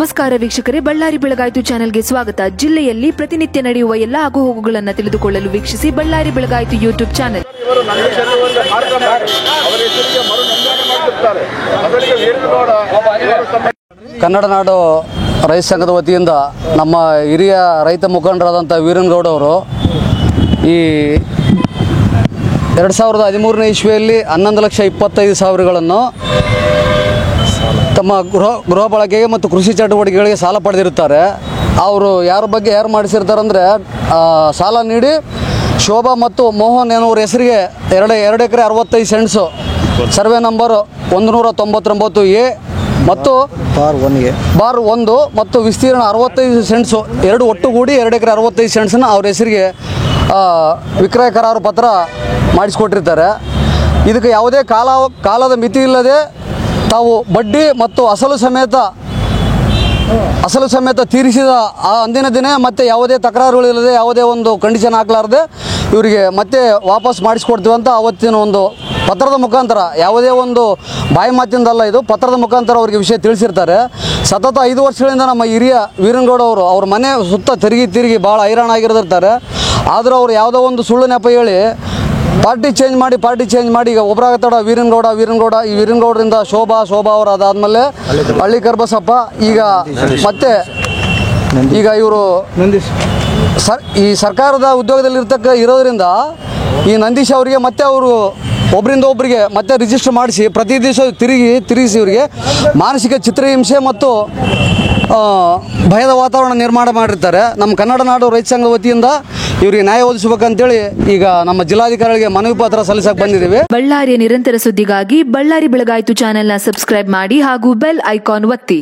ನಮಸ್ಕಾರ ವೀಕ್ಷಕರೇ, ಬಳ್ಳಾರಿ ಬೆಳಗಾಯಿತು ಚಾನೆಲ್ಗೆ ಸ್ವಾಗತ. ಜಿಲ್ಲೆಯಲ್ಲಿ ಪ್ರತಿನಿತ್ಯ ನಡೆಯುವ ಎಲ್ಲ ಆಗುಹೋಗುಗಳನ್ನು ತಿಳಿದುಕೊಳ್ಳಲು ವೀಕ್ಷಿಸಿ ಬಳ್ಳಾರಿ ಬೆಳಗಾಯಿತು ಯೂಟ್ಯೂಬ್ ಚಾನೆಲ್. ಕನ್ನಡ ನಾಡು ರೈತ ಸಂಘದ ವತಿಯಿಂದ ನಮ್ಮ ಹಿರಿಯ ರೈತ ಮುಖಂಡರಾದಂಥ ವೀರನಗೌಡ ಅವರು ಈ 2013ನೇ ಇಸ್ವಿಯಲ್ಲಿ 11,25,000 ತಮ್ಮ ಗೃಹ ಬಳಕೆಗೆ ಮತ್ತು ಕೃಷಿ ಚಟುವಟಿಕೆಗಳಿಗೆ ಸಾಲ ಪಡೆದಿರುತ್ತಾರೆ. ಅವರು ಯಾರು ಮಾಡಿಸಿರ್ತಾರೆ ಅಂದರೆ, ಸಾಲ ನೀಡಿ ಶೋಭಾ ಮತ್ತು ಮೋಹನ್ ಎನ್ನುವರ ಹೆಸರಿಗೆ 2 ಎಕರೆ 65 ಸೆಂಟ್ಸು ಸರ್ವೆ ನಂಬರ್ 199A ಮತ್ತು ಬಾರ್ 1 ಮತ್ತು ವಿಸ್ತೀರ್ಣ 65 ಸೆಂಟ್ಸು ಎರಡು ಒಟ್ಟುಗೂಡಿ 2 ಎಕರೆ 65 ಸೆಂಟ್ಸನ್ನು ಅವ್ರ ಹೆಸರಿಗೆ ವಿಕ್ರಯ ಕರಾರು ಪತ್ರ ಮಾಡಿಸಿಕೊಟ್ಟಿರ್ತಾರೆ. ಇದಕ್ಕೆ ಯಾವುದೇ ಕಾಲದ ಮಿತಿ ಇಲ್ಲದೆ ತಾವು ಬಡ್ಡಿ ಮತ್ತು ಅಸಲು ಸಮೇತ ತೀರಿಸಿದ ಆ ಅಂದಿನ ದಿನ ಮತ್ತೆ ಯಾವುದೇ ತಕರಾರುಗಳಿಲ್ಲದೆ ಯಾವುದೇ ಒಂದು ಕಂಡೀಷನ್ ಹಾಕಲಾರದೆ ಇವರಿಗೆ ಮತ್ತೆ ವಾಪಸ್ ಮಾಡಿಸ್ಕೊಡ್ತೀವಂತ ಅವತ್ತಿನ ಒಂದು ಪತ್ರದ ಮುಖಾಂತರ, ಯಾವುದೇ ಒಂದು ಬಾಯಿ ಮಾತಿಂದಲ್ಲ, ಇದು ಪತ್ರದ ಮುಖಾಂತರ ಅವರಿಗೆ ವಿಷಯ ತಿಳಿಸಿರ್ತಾರೆ. ಸತತ 5 ವರ್ಷಗಳಿಂದ ನಮ್ಮ ಹಿರಿಯ ವೀರನಗೌಡ ಅವರು ಅವ್ರ ಮನೆ ಸುತ್ತ ತಿರುಗಿ ಭಾಳ ಹೈರಾಣ ಆಗಿರ್ತಾರೆ. ಆದರೂ ಅವರು ಯಾವುದೋ ಒಂದು ಸುಳ್ಳು ನೆಪ ಹೇಳಿ ಪಾರ್ಟಿ ಚೇಂಜ್ ಮಾಡಿ ಈಗ ಒಬ್ಬರಾಗತ್ತಡ ವೀರನಗೌಡ ಈ ವೀರನಗೌಡರಿಂದ ಶೋಭಾ ಅವರು ಅದಾದಮೇಲೆ ಹಳ್ಳಿ ಕರ್ಬಸಪ್ಪ, ಮತ್ತೆ ಇವರು ಈ ಸರ್ಕಾರದ ಉದ್ಯೋಗದಲ್ಲಿ ಇರೋದ್ರಿಂದ ಈ ನಂದೀಶ್ ಅವರಿಗೆ ಮತ್ತೆ ಅವರು ಒಬ್ಬರಿಂದ ಒಬ್ಬರಿಗೆ ಮತ್ತೆ ರಿಜಿಸ್ಟರ್ ಮಾಡಿಸಿ ಪ್ರತಿ ದಿವಸ ತಿರುಗಿಸಿ ಇವರಿಗೆ ಮಾನಸಿಕ ಚಿತ್ರಹಿಂಸೆ ಮತ್ತು ಭಯದ ವಾತಾವರಣ ನಿರ್ಮಾಣ ಮಾಡಿರ್ತಾರೆ. ನಮ್ಮ ಕನ್ನಡ ನಾಡು ರೈತ ಸಂಘದ ವತಿಯಿಂದ ಇವರಿಗೆ ನ್ಯಾಯ ಒದಗಿಸಬೇಕಂತೇಳಿ ಈಗ ನಮ್ಮ ಜಿಲ್ಲಾಧಿಕಾರಿಗಳಿಗೆ ಮನವಿ ಪತ್ರ ಸಲ್ಲಿಸಕ್ಕೆ ಬಂದಿದ್ದೀವಿ. ಬಳ್ಳಾರಿಯ ನಿರಂತರ ಸುದ್ದಿಗಾಗಿ ಬಳ್ಳಾರಿ ಬೆಳಗಾಯಿತು ಚಾನೆಲ್ನ ಸಬ್ಸ್ಕ್ರೈಬ್ ಮಾಡಿ ಹಾಗೂ ಬೆಲ್ ಐಕಾನ್ ಒತ್ತಿ.